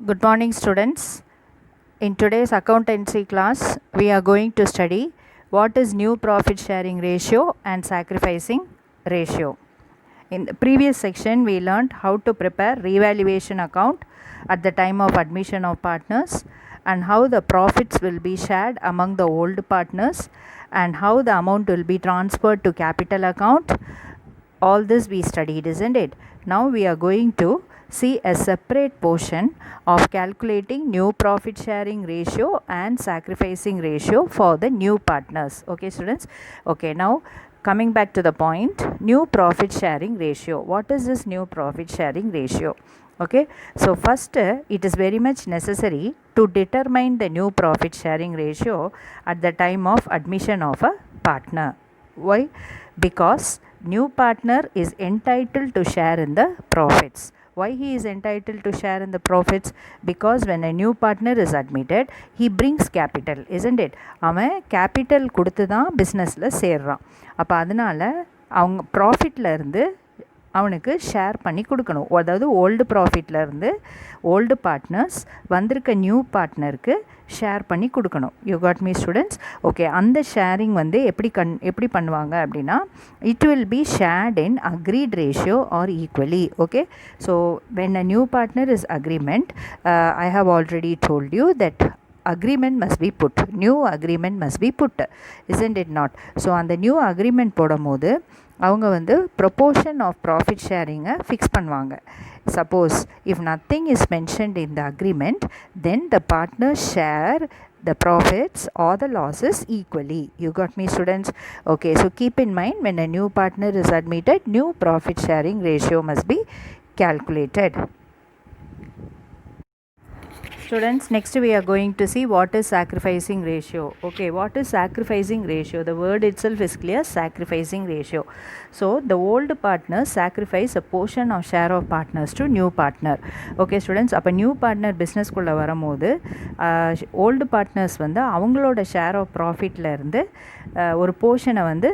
Good morning, students. In today's accountancy class, we are going to study what is new profit sharing ratio and sacrificing ratio. In the previous section, we learned how to prepare revaluation account at the time of admission of partners and how the profits will be shared among the old partners and how the amount will be transferred to capital account. All this we studied, isn't it? Now we are going to see a separate portion of calculating new profit sharing ratio and sacrificing ratio for the new partners. Okay, students? Okay, now coming back to the point, new profit sharing ratio. What is this new profit sharing ratio? Okay, so first it is very much necessary to determine the new profit sharing ratio at the time of admission of a partner. Why? Because new partner is entitled to share in the profits. Why he is entitled to share in the profits? Because when a new partner is admitted, he brings capital, isn't it? அவன் capital கொடுத்து தான் பிஸ்னஸில் சேர்றான். அப்போ அதனால் அவங்க ப்ராஃபிட்டில் இருந்து அவனுக்கு share பண்ணி கொடுக்கணும். அதாவது ஓல்டு ப்ராஃபிட்லேருந்து ஓல்டு பார்ட்னர்ஸ் வந்திருக்க நியூ பார்ட்னருக்கு ஷேர் பண்ணி கொடுக்கணும். You got me students? Okay, அந்த ஷேரிங் வந்து எப்படி பண்ணுவாங்க அப்படின்னா, it will be shared in agreed ratio or equally. Okay, so when a new partner is agreement, I have already told you that agreement must be put. New agreement must be put, isn't it not? So அந்த new agreement போடும்போது அவங்க வந்து proportion of profit ஷேரிங்கை fix பண்ணுவாங்க. Suppose if nothing is mentioned in the agreement, then the partners share the profits or the losses equally. You got me, students? Okay, so keep in mind, when a new partner is admitted, new profit sharing ratio must be calculated. Students, next we are going to see what is sacrificing ratio. Okay, what is sacrificing ratio? The word itself is clear, sacrificing ratio. So the old partners sacrifice a portion of share of partners to new partner. Okay students, அப்போ new partner பிஸ்னஸ்குள்ளே வரும்போது old partners வந்து அவங்களோட share of ப்ராஃபிட்டில் இருந்து ஒரு போர்ஷனை வந்து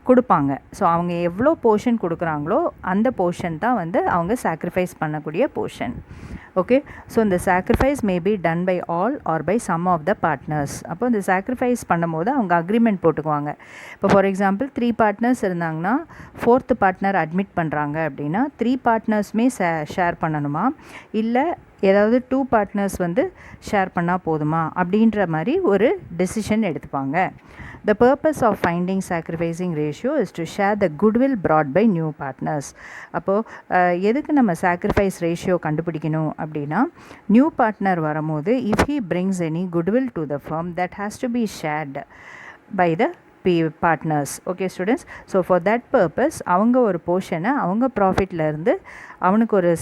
கொடுப்பாங்க. So அவங்க எவ்வளோ போர்ஷன் கொடுக்குறாங்களோ அந்த போர்ஷன் தான் வந்து அவங்க சாக்ரிஃபைஸ் பண்ணக்கூடிய போர்ஷன். ஓகே, ஸோ இந்த sacrifice may be done by all or by some of the partners. அப்போ இந்த சாக்ரிஃபைஸ் பண்ணும்போது அவங்க அக்ரிமெண்ட் போட்டுக்குவாங்க. இப்போ ஃபார் எக்ஸாம்பிள் 3 பார்ட்னர்ஸ் இருந்தாங்கன்னா 4th பார்ட்னர் அட்மிட் பண்ணுறாங்க அப்படின்னா 3 பார்ட்னர்ஸுமே ஷேர் பண்ணணுமா, இல்லை ஏதாவது 2 பார்ட்னர்ஸ் வந்து ஷேர் பண்ணால் போதுமா அப்படின்ற மாதிரி ஒரு டெசிஷன் எடுத்துப்பாங்க. The purpose of finding sacrificing ratio is to share the goodwill brought by new partners. அப்போது எதுக்கு நம்ம sacrifice ratio கண்டுபிடிக்கணும் அப்படின்னா, நியூ பார்ட்னர் வரும்போது if he brings any goodwill to the firm, that has to be shared by the partners. Okay students, so for that purpose அவங்க ஒரு போர்ஷனை அவங்க ப்ராஃபிட்லேருந்து அவனுக்கு ஒரு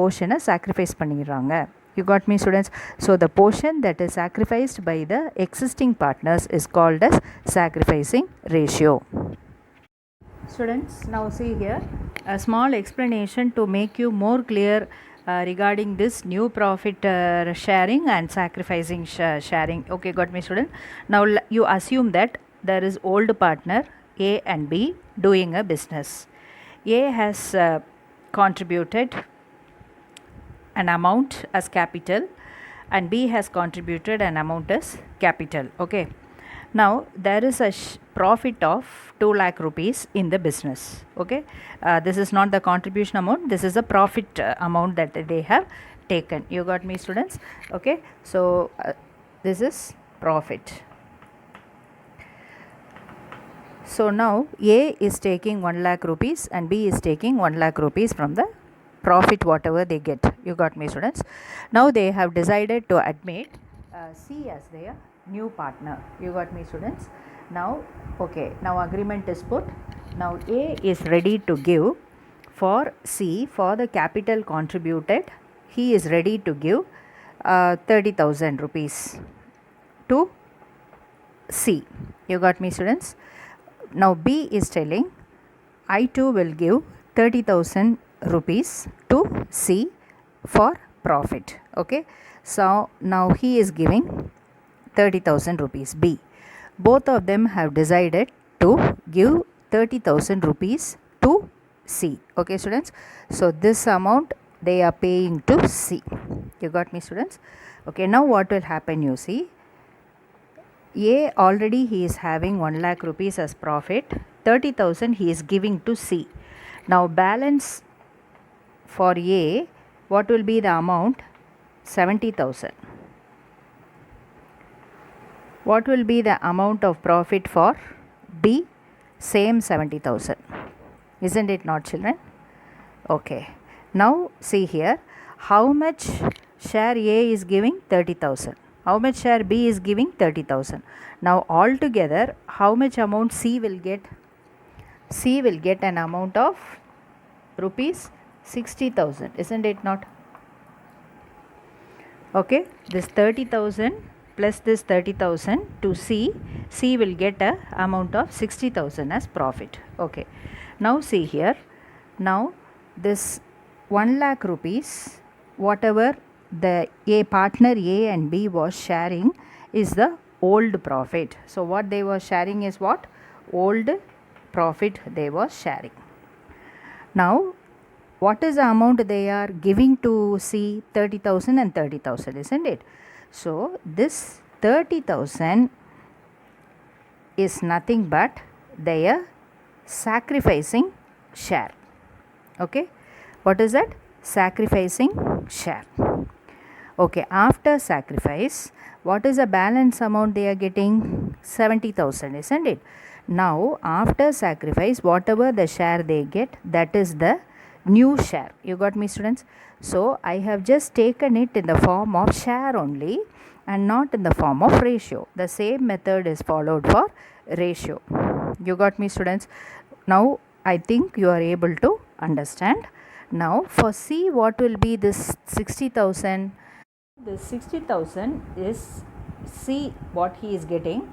போர்ஷனை சாக்ரிஃபைஸ் பண்ணிடுறாங்க. You got me, students? So the portion that is sacrificed by the existing partners is called as sacrificing ratio. Students, now see here a small explanation to make you more clear regarding this new profit sharing and sacrificing sharing. Okay, got me, student? Now you assume that there is old partner A and B doing a business. A has contributed an amount as capital and B has contributed an amount as capital. Okay, now there is a profit of 2 lakh rupees in the business. Okay, this is not the contribution amount, this is the profit amount that they have taken. You got me, students? Okay, so this is profit. So now A is taking 1 lakh rupees and B is taking 1 lakh rupees from the profit whatever they get. You got me, students? Now they have decided to admit C as their new partner. You got me, students? Now okay, now agreement is put. Now A is ready to give for C, for the capital contributed, he is ready to give 30,000 rupees to C. You got me, students? Now B is telling I too will give 30,000 rupees to C for profit. Okay, so now he is giving 30,000 rupees. B, both of them have decided to give 30,000 rupees to C. Okay students, so this amount they are paying to C. You got me, students? Okay, now what will happen, you see. A already he is having 1 lakh rupees as profit, 30,000 he is giving to C. Now balance for A, what will be the amount? 70,000. What will be the amount of profit for B? Same 70,000. Isn't it not, children? Okay. Now see here, how much share A is giving? 30,000. How much share B is giving? 30,000. Now altogether, how much amount C will get? C will get an amount of rupees 60,000. Isn't it not? Okay. This 30,000 plus this 30,000 to C, C will get a amount of 60,000 as profit. Okay. Now see here. Now this 1 lakh rupees, whatever the A partner A and B was sharing is the old profit. So what they were sharing is what? Old profit they were sharing. Now what is the amount they are giving to C? 30,000 and 30,000, isn't it? So this 30,000 is nothing but their sacrificing share. Okay, what is that? Sacrificing share. Okay, after sacrifice, what is the balance amount they are getting? 70,000, isn't it? Now after sacrifice, whatever the share they get, that is the new share. You got me, students? So I have just taken it in the form of share only and not in the form of ratio. The same method is followed for ratio. You got me, students? Now I think you are able to understand. Now for C, what will be this 60,000? This 60,000 is C, what he is getting.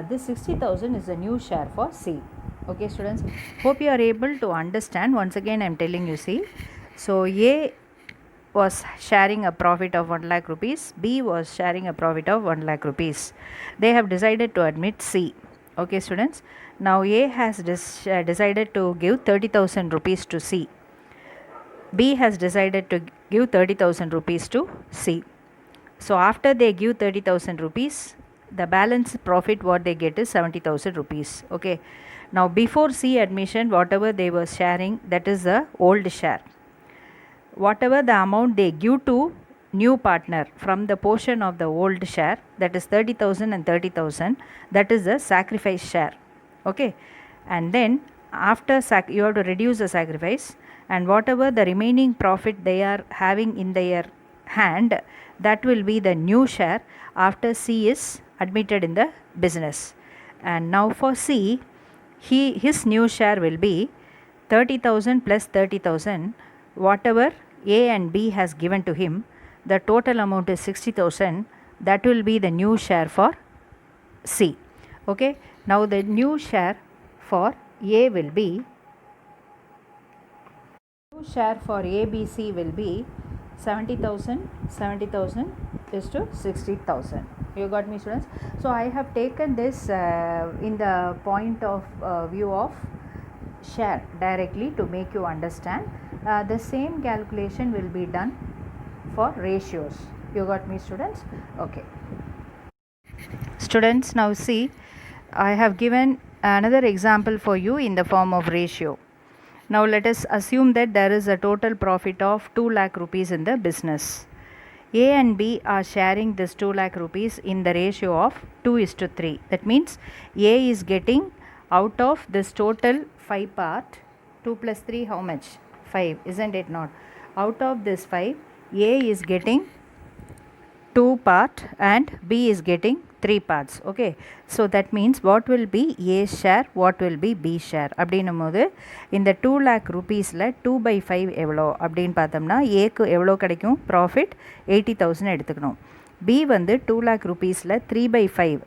This 60,000 is a new share for C. Okay, students, hope you are able to understand. Once again I am telling you, see. So A was sharing a profit of 1 lakh rupees, B was sharing a profit of 1 lakh rupees. They have decided to admit C. Okay, students, now A has decided to give 30,000 rupees to C. B has decided to give 30,000 rupees to C. So after they give 30,000 rupees, the balance profit what they get is 70,000 rupees. Okay. Now before C admission, whatever they were sharing, that is the old share. Whatever the amount they give to new partner from the portion of the old share, that is 30,000 and 30,000, that is the sacrifice share. Okay. And then after you have to reduce the sacrifice, and whatever the remaining profit they are having in their hand, that will be the new share after C is admitted in the business. And now for C, his new share will be 30,000 plus 30,000, whatever A and B has given to him, the total amount is 60,000, that will be the new share for C. Okay. Now the new share for A will be, new share for ABC will be 70,000, 70,000 is to 60,000. You got me, students? So I have taken this in the point of view of share directly to make you understand. The same calculation will be done for ratios. You got me, students? Okay. Students, now see, I have given another example for you in the form of ratio. Now let us assume that there is a total profit of 2 lakh rupees in the business. A and B are sharing this 2 lakh rupees in the ratio of 2:3. That means A is getting out of this total 5 part, 2 plus 3 how much? 5, isn't it not? Out of this 5, A is getting 2 part and B is getting 3 parts. Okay, so that means what will be A share, what will be B share அப்படின்னும்போது இந்த 2 lakh rupeesல 2/5 எவ்வளோ அப்படின்னு பார்த்தோம்னா ஏக்கு எவ்வளோ கிடைக்கும்? Profit 80,000 எடுத்துக்கணும். B வந்து 2 lakh rupeesல 3/5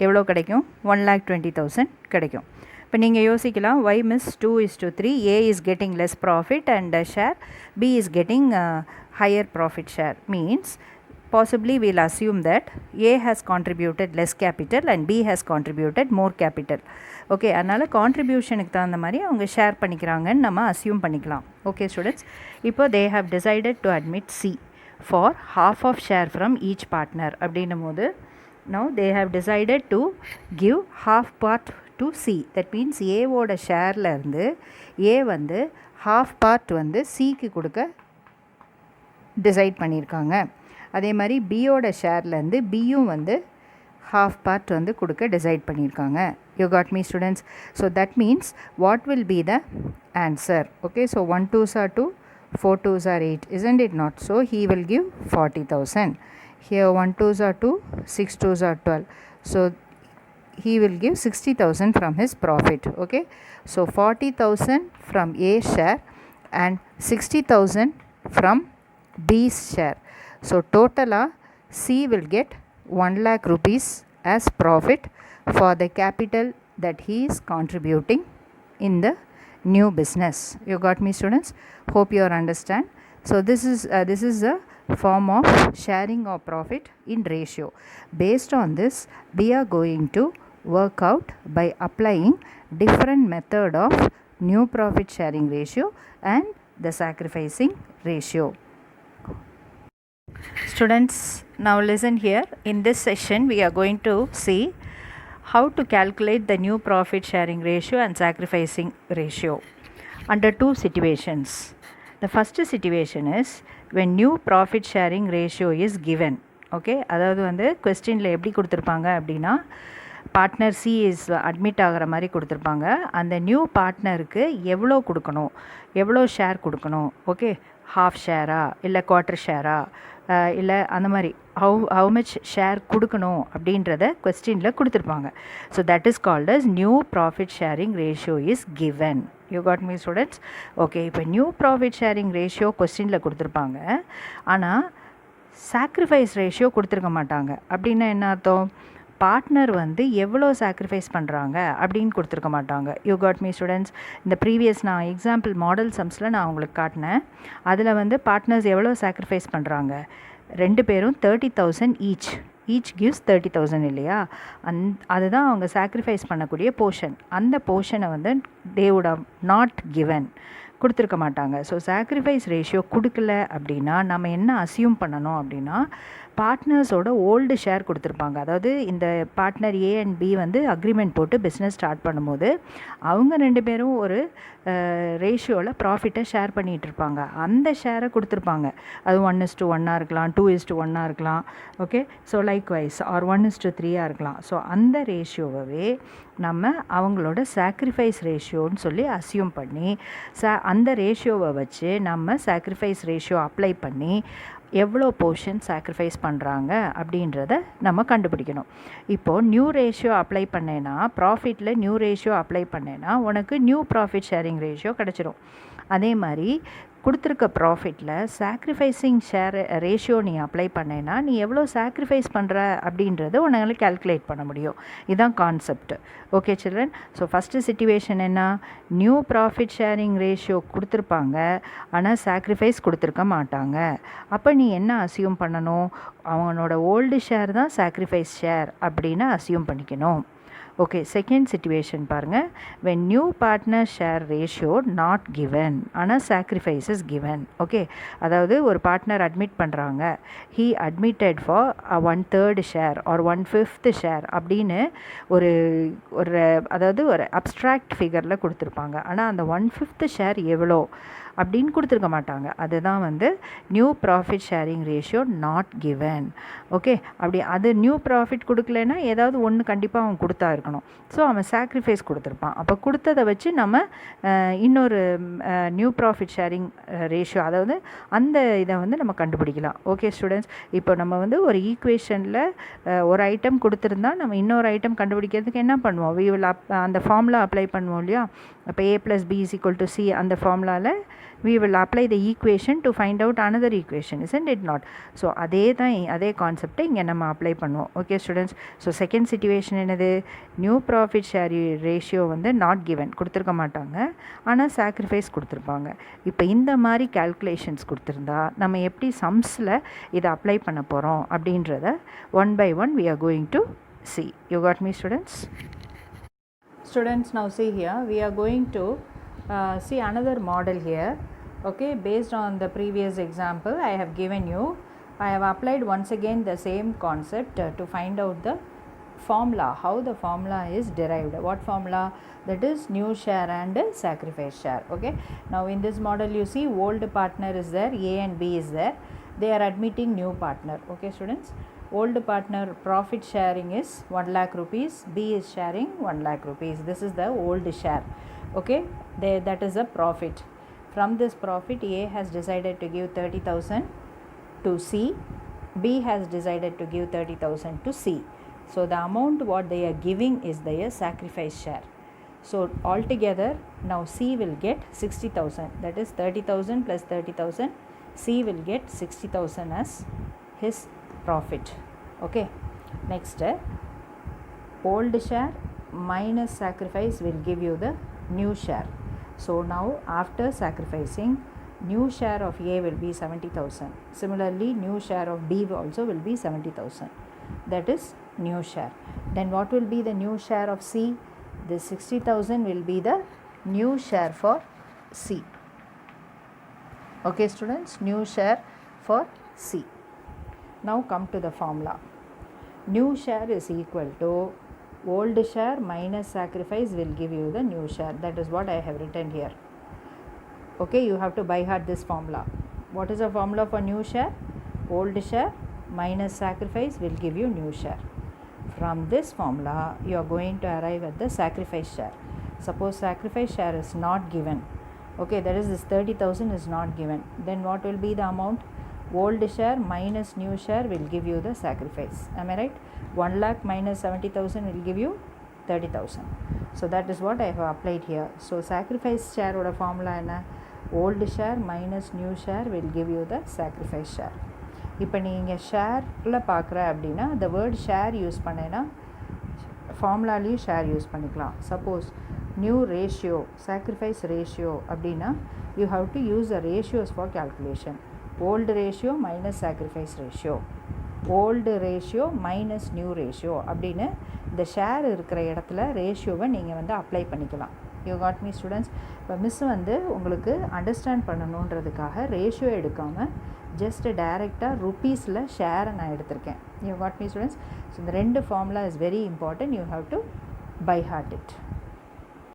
எவ்வளோ கிடைக்கும்? 1,20,000 கிடைக்கும். இப்போ நீங்கள் யோசிக்கலாம், why miss 2:3, A is getting less profit and share, B is getting higher profit share, means possibly we'll assume that A has contributed less capital and B has contributed more capital. Okay, அதனால் கான்ட்ரிபியூஷனுக்கு தகுந்த மாதிரி அவங்க share பண்ணிக்கிறாங்கன்னு நம்ம assume பண்ணிக்கலாம். Okay students, இப்போ they have decided to admit C. for half of share from each partner அப்படின்னும் போது now they have decided to give half part to C. that means A ஓட ஷேரில் இருந்து A வந்து half part வந்து Cக்கு கொடுக்க decide பண்ணியிருக்காங்க. அதே மாதிரி பியோட ஷேர்லேருந்து பியும் வந்து half part வந்து கொடுக்க டிசைட் பண்ணியிருக்காங்க. You got me students? So that means what will be the answer? Okay, so 1 2s are 2, 4 2s are 8, isn't it not? So he will give 40,000. Here 1 2s are 2, 6 2s are 12. So he will give 60,000 from his profit. Okay, so 40,000 from A share and 60,000 from B's share. So total C will get 1 lakh rupees as profit for the capital that he is contributing in the new business. You got me students? Hope you understand. So this is a form of sharing of profit in ratio. Based on this, we are going to work out by applying different method of new profit sharing ratio and the sacrificing ratio. Students, now listen here. In this session we are going to see how to calculate the new profit sharing ratio and sacrificing ratio under two situations. The first situation is when new profit sharing ratio is given. Okay, அதாவது வந்து கொஸ்டினில் எப்படி கொடுத்துருப்பாங்க அப்படின்னா partner C is admit ஆகிற மாதிரி கொடுத்துருப்பாங்க. அந்த நியூ பார்ட்னருக்கு எவ்வளோ கொடுக்கணும், எவ்வளோ ஷேர் கொடுக்கணும், ஓகே, ஹாஃப் ஷேரா இல்லை குவார்ட்டர் ஷேரா இல்லை அந்த மாதிரி ஹவு மச் ஷேர் கொடுக்கணும் அப்படின்றத கொஸ்டினில் கொடுத்துருப்பாங்க. So that is called as new profit sharing ratio is given. You got me students? Okay, இப்போ நியூ ப்ராஃபிட் ஷேரிங் ரேஷியோ கொஸ்டினில் கொடுத்துருப்பாங்க, ஆனால் சாக்ரிஃபைஸ் ரேஷியோ கொடுத்துருக்க மாட்டாங்க. அப்படின்னா என்ன அர்த்தம்? பார்ட்னர் வந்து எவ்வளோ சாக்ரிஃபைஸ் பண்ணுறாங்க அப்படின்னு கொடுத்துருக்க மாட்டாங்க. You got me students? இந்த ப்ரீவியஸ் நான் எக்ஸாம்பிள் மாடல் சம்ஸில் நான் உங்களுக்கு காட்டினேன். அதில் வந்து பார்ட்னர்ஸ் எவ்வளோ சாக்ரிஃபைஸ் பண்ணுறாங்க, 2 பேரும் 30,000 ஈச் கிவ்ஸ் 30,000 இல்லையா? அதுதான் அவங்க சாக்ரிஃபைஸ் பண்ணக்கூடிய போர்ஷன். அந்த போர்ஷனை வந்து they would have not given, கொடுத்துருக்க மாட்டாங்க. ஸோ சாக்ரிஃபைஸ் ரேஷியோ கொடுக்கல அப்படின்னா நம்ம என்ன அசியூம் பண்ணணும் அப்படின்னா பார்ட்னர்ஸோட ஓல்டு ஷேர் கொடுத்துருப்பாங்க. அதாவது இந்த பார்ட்னர் ஏ அண்ட் பி வந்து அக்ரிமெண்ட் போட்டு பிஸ்னஸ் ஸ்டார்ட் பண்ணும்போது அவங்க 2 பேரும் ஒரு ரேஷியோவில் ப்ராஃபிட்டை ஷேர் பண்ணிகிட்டு இருப்பாங்க. அந்த ஷேரை கொடுத்துருப்பாங்க. அது 1:1 இருக்கலாம், 2:1 இருக்கலாம், okay. So likewise or 1:3 இருக்கலாம். ஸோ அந்த ரேஷியோவே நம்ம அவங்களோட சாக்ரிஃபைஸ் ரேஷியோன்னு சொல்லி அசியூம் பண்ணி அந்த ரேஷியோவை வச்சு நம்ம சாக்ரிஃபைஸ் ரேஷியோ அப்ளை பண்ணி எவ்வளோ போர்ஷன் சாக்ரிஃபைஸ் பண்ணுறாங்க அப்படின்றத நம்ம கண்டுபிடிக்கணும். இப்போது நியூ ரேஷியோ அப்ளை பண்ணேன்னா, ப்ராஃபிட்டில் நியூ ரேஷியோ அப்ளை பண்ணேன்னா உனக்கு நியூ ப்ராஃபிட் ஷேரிங் ரேஷியோ கிடச்சிரும். அதே மாதிரி கொடுத்துருக்க ப்ராஃபிட்டில் சாக்ரிஃபைஸிங் ஷேர் ரேஷியோ நீ அப்ளை பண்ணேன்னா நீ எவ்வளோ சாக்ரிஃபைஸ் பண்ணுற அப்படின்றத உன்னால் கேல்குலேட் பண்ண முடியும். இதுதான் concept. Okay children? So first situation என்ன? நியூ ப்ராஃபிட் ஷேரிங் ரேஷியோ கொடுத்துருப்பாங்க, ஆனால் சாக்ரிஃபைஸ் கொடுத்துருக்க மாட்டாங்க. அப்போ நீ என்ன அசியூம் பண்ணணும்? அவனோட ஓல்டு ஷேர் தான் சாக்ரிஃபைஸ் ஷேர் அப்படின்னு அசியூம் பண்ணிக்கணும். ஓகே, செகண்ட் சிச்சுவேஷன் பாருங்கள். when new partner share ratio not given ஆனால் சாக்ரிஃபைஸஸ் கிவன். ஓகே, அதாவது ஒரு பார்ட்னர் அட்மிட் பண்ணுறாங்க, he admitted for 1/3 share or 1/5 share அப்படின்னு ஒரு அதாவது ஒரு அப்ஸ்ட்ராக்ட் ஃபிகரில் கொடுத்துருப்பாங்க. ஆனால் அந்த 1/5 ஷேர் எவ்வளோ அப்படின்னு கொடுத்துருக்க மாட்டாங்க. அதுதான் வந்து new profit sharing ratio not given. Okay, அப்படி அது நியூ ப்ராஃபிட் கொடுக்கலன்னா ஏதாவது ஒன்று கண்டிப்பாக அவன் கொடுத்தா இருக்கணும். ஸோ அவன் சாக்ரிஃபைஸ் கொடுத்துருப்பான். அப்போ கொடுத்ததை வச்சு நம்ம இன்னொரு நியூ ப்ராஃபிட் ஷேரிங் ரேஷியோ, அதாவது அந்த இதை வந்து நம்ம கண்டுபிடிக்கலாம். ஓகே ஸ்டூடெண்ட்ஸ், இப்போ நம்ம வந்து ஒரு ஈக்குவேஷனில் ஒரு ஐட்டம் கொடுத்துருந்தா நம்ம இன்னொரு ஐட்டம் கண்டுபிடிக்கிறதுக்கு என்ன பண்ணுவோம்? we will அந்த ஃபார்முலா அப்ளை பண்ணுவோம் இல்லையா? அப்போ a + b = c அந்த ஃபார்முலாவில் we will apply the equation to find out another equation, isn't it not? So அதே கான்செப்டை இங்கே நம்ம அப்ளை பண்ணுவோம். Okay students? So second situation என்னது? நியூ ப்ராஃபிட் ஷேர் ரேஷியோ வந்து நாட் கிவன், கொடுத்துருக்க மாட்டாங்க, ஆனால் சாக்ரிஃபைஸ் கொடுத்துருப்பாங்க. இப்போ இந்த மாதிரி கேல்குலேஷன்ஸ் கொடுத்துருந்தா நம்ம எப்படி சம்ஸில் இதை அப்ளை பண்ண போகிறோம் அப்படின்றத one by one we are going to see. You got me students? Students, now see here, we are going to see another model here. Okay, based on the previous example I have given you I have applied once again the same concept to find out the formula, how the formula is derived. What formula? That is new share and sacrifice share. Okay, now in this model you see old partner is there, A and B is there, they are admitting new partner. Okay students, old partner profit sharing is 1 lakh rupees, B is sharing 1 lakh rupees. This is the old share. Okay, that is a profit. From this profit, A has decided to give 30,000 to C, B has decided to give 30,000 to C. So the amount what they are giving is their sacrifice share. So altogether now C will get 60,000, that is 30,000 plus 30,000, C will get 60,000 as his profit. Okay, next old share minus sacrifice will give you the new share. So now after sacrificing, new share of A will be 70,000. Similarly, new share of B also will be 70,000. That is new share. Then what will be the new share of C? This 60,000 will be the new share for C. Okay students, new share for C. Now come to the formula. New share is equal to old share minus sacrifice will give you the new share. That is what I have written here. Okay, you have to by heart this formula. What is the formula for new share? Old share minus sacrifice will give you new share. From this formula, you are going to arrive at the sacrifice share. Suppose sacrifice share is not given. Okay, that is this 30,000 is not given. Then what will be the amount? Old share minus new share will give you the sacrifice. Am I right? 1 lakh minus 70,000 will give you 30,000. So that is what I have applied here. So sacrifice share oda formula enna? Old share minus new share will give you the sacrifice share. இப்போ நீங்கள் ஷேரில் பார்க்குற அப்படின்னா the word share use பண்ணேன்னா ஃபார்முலாலையும் share use பண்ணிக்கலாம். Suppose new ratio sacrifice ratio அப்படின்னா you have to use the ratios for calculation. Old ratio minus sacrifice ratio, old ratio minus new ratio அப்படின்னு இந்த share இருக்கிற இடத்துல ரேஷியோவை நீங்கள் வந்து அப்ளை பண்ணிக்கலாம். You got me students? இப்போ மிஸ் வந்து உங்களுக்கு அண்டர்ஸ்டாண்ட் பண்ணணுன்றதுக்காக ரேஷியோ எடுக்காமல் ஜஸ்ட் டைரெக்டாக ருப்பீஸில் ஷேரை நான் எடுத்திருக்கேன். You got me students? So இந்த ரெண்டு formula is very important. You have to by heart it.